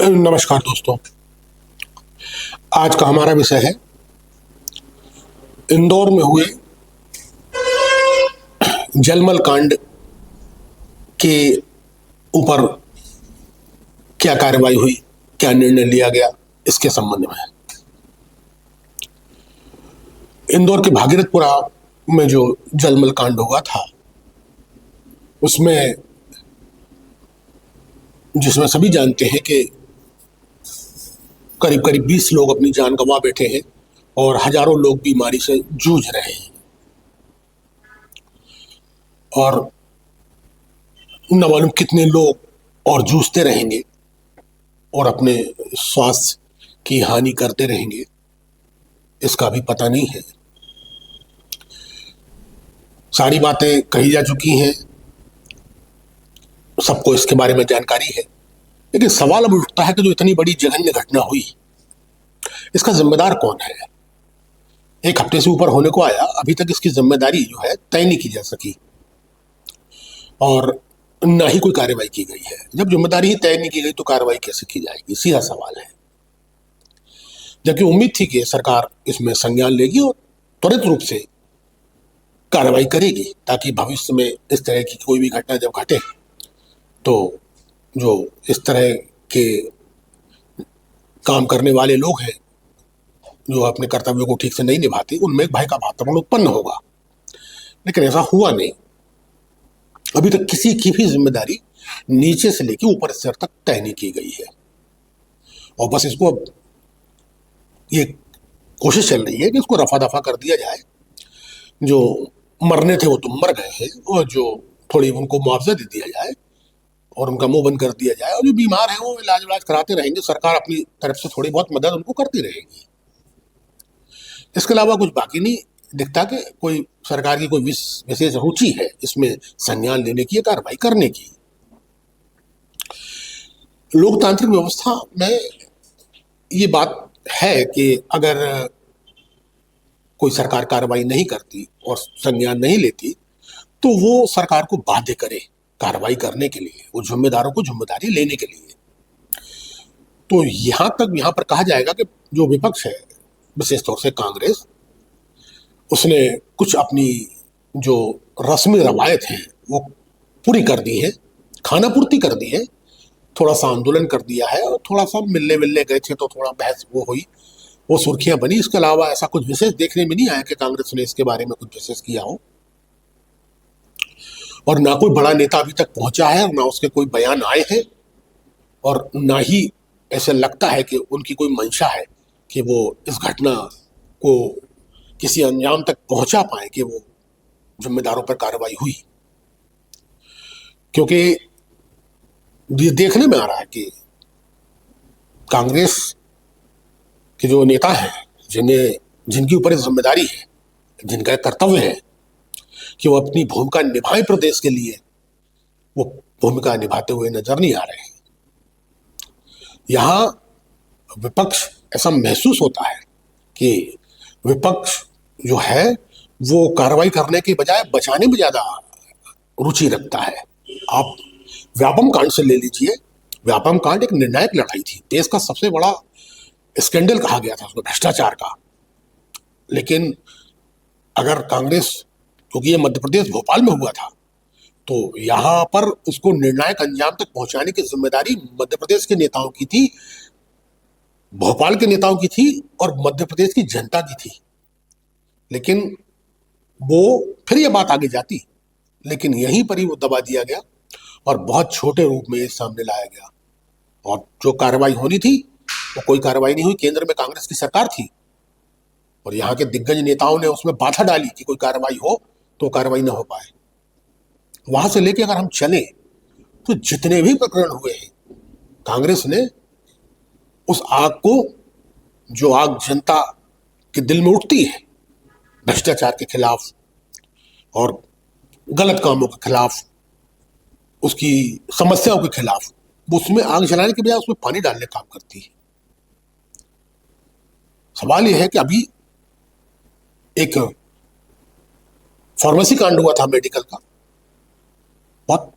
नमस्कार दोस्तों। आज का हमारा विषय है इंदौर में हुए जलमल कांड के ऊपर क्या कार्रवाई हुई, क्या निर्णय लिया गया, इसके संबंध में। इंदौर के भागीरथपुरा में जो जलमल कांड हुआ था उसमें, जिसमें सभी जानते हैं कि करीब करीब 20 लोग अपनी जान गंवा बैठे हैं और हजारों लोग बीमारी से जूझ रहे हैं और न मालूम कितने लोग और जूझते रहेंगे और अपने स्वास्थ्य की हानि करते रहेंगे, इसका भी पता नहीं है। सारी बातें कही जा चुकी हैं, सबको इसके बारे में जानकारी है, लेकिन सवाल अब उठता है कि जो इतनी बड़ी जघन्य घटना हुई, इसका जिम्मेदार कौन है। एक हफ्ते से ऊपर होने को आया, अभी तक इसकी जिम्मेदारी जो है तय नहीं की जा सकी और ना ही कोई कार्रवाई की गई है। जब जिम्मेदारी ही तय नहीं की गई तो कार्रवाई कैसे की जाएगी, सीधा सवाल है। जबकि उम्मीद थी कि सरकार इसमें संज्ञान लेगी और त्वरित रूप से कार्रवाई करेगी, ताकि भविष्य में इस तरह की कोई भी घटना जब घटे तो जो इस तरह के काम करने वाले लोग हैं, जो अपने कर्तव्यों को ठीक से नहीं निभाते, उनमें एक भय का वातावरण उत्पन्न होगा। लेकिन ऐसा हुआ नहीं। अभी तक किसी की भी जिम्मेदारी नीचे से लेकर ऊपर स्तर तक तय नहीं की गई है और बस इसको अब ये कोशिश चल रही है कि इसको रफा दफा कर दिया जाए। जो मरने थे वो तो मर गए हैं और जो थोड़ी उनको मुआवजा दे दिया जाए और उनका मुंह बंद कर दिया जाए, और जो बीमार हैं वो इलाज कराते रहेंगे, सरकार अपनी तरफ से थोड़ी बहुत मदद उनको करती रहेगी। इसके अलावा कुछ बाकी नहीं दिखता कि कोई सरकार की कोई विशेष रुचि है इसमें संज्ञान लेने की, कार्रवाई करने की। लोकतांत्रिक व्यवस्था में ये बात है कि अगर कोई सरकार कार्रवाई नहीं करती और संज्ञान नहीं लेती तो वो सरकार को बाध्य करे कार्रवाई करने के लिए, वो जिम्मेदारों को जिम्मेदारी लेने के लिए। तो यहां पर कहा जाएगा कि जो विपक्ष है, विशेष तौर से कांग्रेस, उसने कुछ अपनी जो रस्मी रवायत है वो पूरी कर दी है, खाना पूर्ति कर दी है, थोड़ा सा आंदोलन कर दिया है और थोड़ा सा मिलने मिलने गए थे तो थोड़ा बहस वो हुई, वो सुर्खियां बनी। इसके अलावा ऐसा कुछ विशेष देखने में नहीं आया कि कांग्रेस ने इसके बारे में कुछ विशेष किया हो, और ना कोई बड़ा नेता अभी तक पहुंचा है, ना उसके कोई बयान आए हैं, और ना ही ऐसा लगता है कि उनकी कोई मंशा है कि वो इस घटना को किसी अंजाम तक पहुंचा पाए कि वो जिम्मेदारों पर कार्रवाई हुई। क्योंकि ये देखने में आ रहा है कि कांग्रेस के जो नेता हैं, जिनकी ऊपर जिम्मेदारी है, जिनका कर्तव्य है कि वो अपनी भूमिका निभाएं प्रदेश के लिए, वो भूमिका निभाते हुए नजर नहीं आ रहे हैं। यहां विपक्ष, ऐसा महसूस होता है कि विपक्ष जो है वो कार्रवाई करने के बजाय बचाने में ज्यादा रुचि रखता है। आप व्यापम कांड से ले लीजिए। व्यापम कांड एक निर्णायक लड़ाई थी, देश का सबसे बड़ा स्कैंडल कहा गया था उसको, भ्रष्टाचार का। लेकिन अगर कांग्रेस, क्योंकि ये मध्य प्रदेश भोपाल में हुआ था, तो यहां पर उसको निर्णायक अंजाम तक पहुंचाने की जिम्मेदारी मध्य प्रदेश के नेताओं की थी, भोपाल के नेताओं की थी और मध्य प्रदेश की जनता की थी। लेकिन वो फिर ये बात आगे जाती, लेकिन यहीं पर ही वो दबा दिया गया और बहुत छोटे रूप में ये सामने लाया गया। और जो कार्रवाई होनी थी वो कोई कार्रवाई नहीं हुई। केंद्र में कांग्रेस की सरकार थी और यहाँ के दिग्गज नेताओं ने उसमें बाधा डाली कि कोई कार्रवाई हो तो कार्रवाई ना हो पाए। वहां से लेके अगर हम चले तो जितने भी प्रकरण हुए हैं, कांग्रेस ने उस आग को, जो आग जनता के दिल में उठती है भ्रष्टाचार के खिलाफ और गलत कामों के खिलाफ, उसकी समस्याओं के खिलाफ, उसमें आग जलाने के बजाय उसमें पानी डालने का काम करती है। सवाल यह है कि अभी एक फार्मेसी कांड हुआ था मेडिकल का, बहुत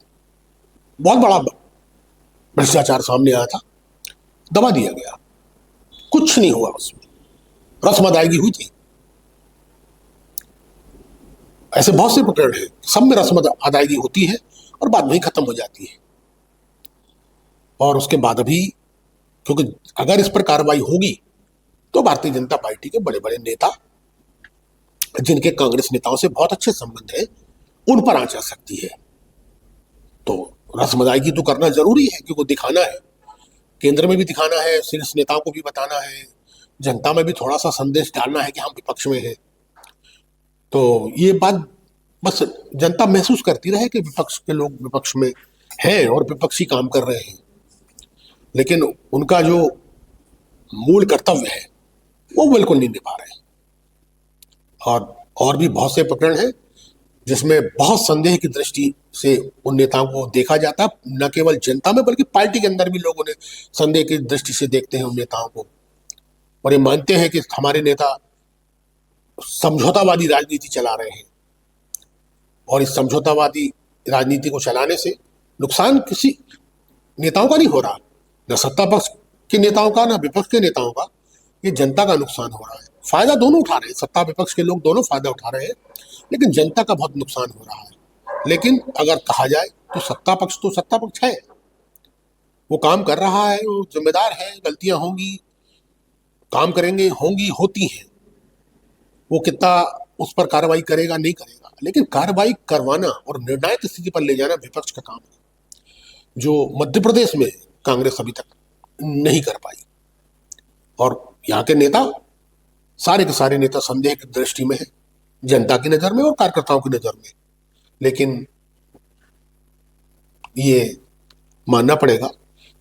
बहुत बड़ा भ्रष्टाचार सामने आया था। दबा दिया गया, कुछ नहीं हुआ उसमें, रस्म अदायगी हुई थी। ऐसे बहुत से प्रकरण हैं, सब में रस्म अदायगी होती है और बाद में ही खत्म हो जाती है। और उसके बाद भी, क्योंकि अगर इस पर कार्रवाई होगी तो भारतीय जनता पार्टी के बड़े बड़े नेता, जिनके कांग्रेस नेताओं से बहुत अच्छे संबंध है, उन पर आंच आ सकती है। तो रस्म अदायगी तो करना जरूरी है, क्योंकि दिखाना है, केंद्र में भी दिखाना है, शीर्ष नेताओं को भी बताना है, जनता में भी थोड़ा सा संदेश डालना है कि हम विपक्ष में हैं। तो ये बात बस जनता महसूस करती रहे कि विपक्ष के लोग विपक्ष में हैं और विपक्षी काम कर रहे हैं, लेकिन उनका जो मूल कर्तव्य है वो बिल्कुल नहीं निभा रहे। और भी बहुत से प्रकरण हैं जिसमें बहुत संदेह की दृष्टि से उन नेताओं को देखा जाता है, न केवल जनता में बल्कि पार्टी के अंदर भी लोगों ने संदेह की दृष्टि से देखते हैं उन नेताओं को, और ये मानते हैं कि हमारे नेता समझौतावादी राजनीति चला रहे हैं। और इस समझौतावादी राजनीति को चलाने से नुकसान किसी नेताओं का नहीं हो रहा, न सत्ता पक्ष के नेताओं का, न विपक्ष के नेताओं का, ये जनता का नुकसान हो रहा है। फायदा दोनों उठा रहे हैं, सत्ता विपक्ष के लोग दोनों फायदा उठा रहे हैं, लेकिन जनता का बहुत नुकसान हो रहा है। लेकिन अगर कहा जाए तो सत्ता पक्ष है, वो काम कर रहा है, वो जिम्मेदार है, गलतियां होंगी, काम करेंगे, होंगी, होती हैं। वो कितना उस पर कार्रवाई करेगा, नहीं करेगा, लेकिन कार्रवाई करवाना और निर्णायक स्थिति पर ले जाना विपक्ष का काम है, जो मध्य प्रदेश में कांग्रेस अभी तक नहीं कर पाई। और यहाँ के नेता, सारे के सारे नेता संदेह की दृष्टि में है, जनता की नजर में और कार्यकर्ताओं की नजर में। लेकिन ये मानना पड़ेगा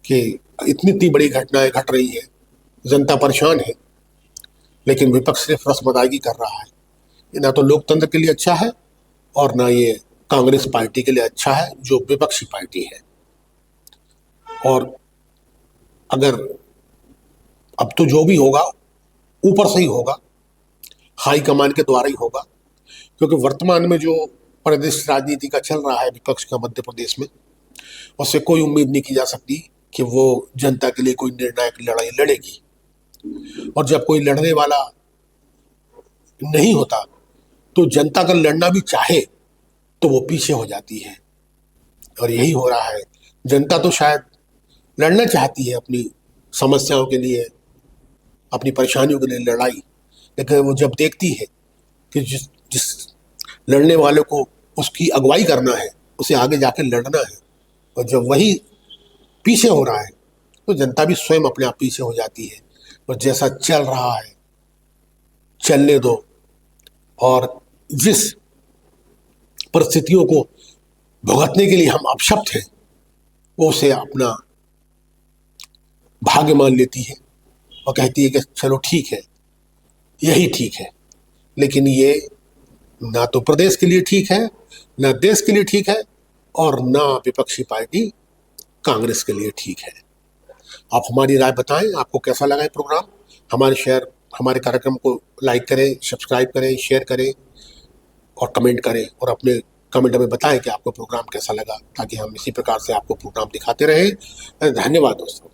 कि इतनी बड़ी घटनाएं घट रही है, जनता परेशान है, लेकिन विपक्ष सिर्फ रस्म अदायगी कर रहा है। ये ना तो लोकतंत्र के लिए अच्छा है और ना ये कांग्रेस पार्टी के लिए अच्छा है, जो विपक्षी पार्टी है। और अगर अब तो जो भी होगा ऊपर से ही होगा, हाईकमान के द्वारा ही होगा, क्योंकि वर्तमान में जो प्रदेश राजनीति का चल रहा है विपक्ष का मध्य प्रदेश में, उससे कोई उम्मीद नहीं की जा सकती कि वो जनता के लिए कोई निर्णायक लड़ाई लड़ेगी। और जब कोई लड़ने वाला नहीं होता तो जनता अगर लड़ना भी चाहे तो वो पीछे हो जाती है, और यही हो रहा है। जनता तो शायद लड़ना चाहती है अपनी समस्याओं के लिए, अपनी परेशानियों के लिए लड़ाई, लेकिन वो जब देखती है कि जिस लड़ने वाले को उसकी अगुवाई करना है, उसे आगे जाके लड़ना है, और जब वही पीछे हो रहा है तो जनता भी स्वयं अपने आप पीछे हो जाती है। और जैसा चल रहा है चलने दो, और जिस परिस्थितियों को भुगतने के लिए हम अपशब्द हैं, वो उसे अपना भाग्य मान लेती है और कहती है कि चलो ठीक है, यही ठीक है। लेकिन ये ना तो प्रदेश के लिए ठीक है, ना देश के लिए ठीक है, और ना विपक्षी पार्टी कांग्रेस के लिए ठीक है। आप हमारी राय बताएं, आपको कैसा लगा ये प्रोग्राम। हमारे कार्यक्रम को लाइक करें, सब्सक्राइब करें, शेयर करें और कमेंट करें, और अपने कमेंट में बताएं कि आपको प्रोग्राम कैसा लगा, ताकि हम इसी प्रकार से आपको प्रोग्राम दिखाते रहें। धन्यवाद दोस्तों।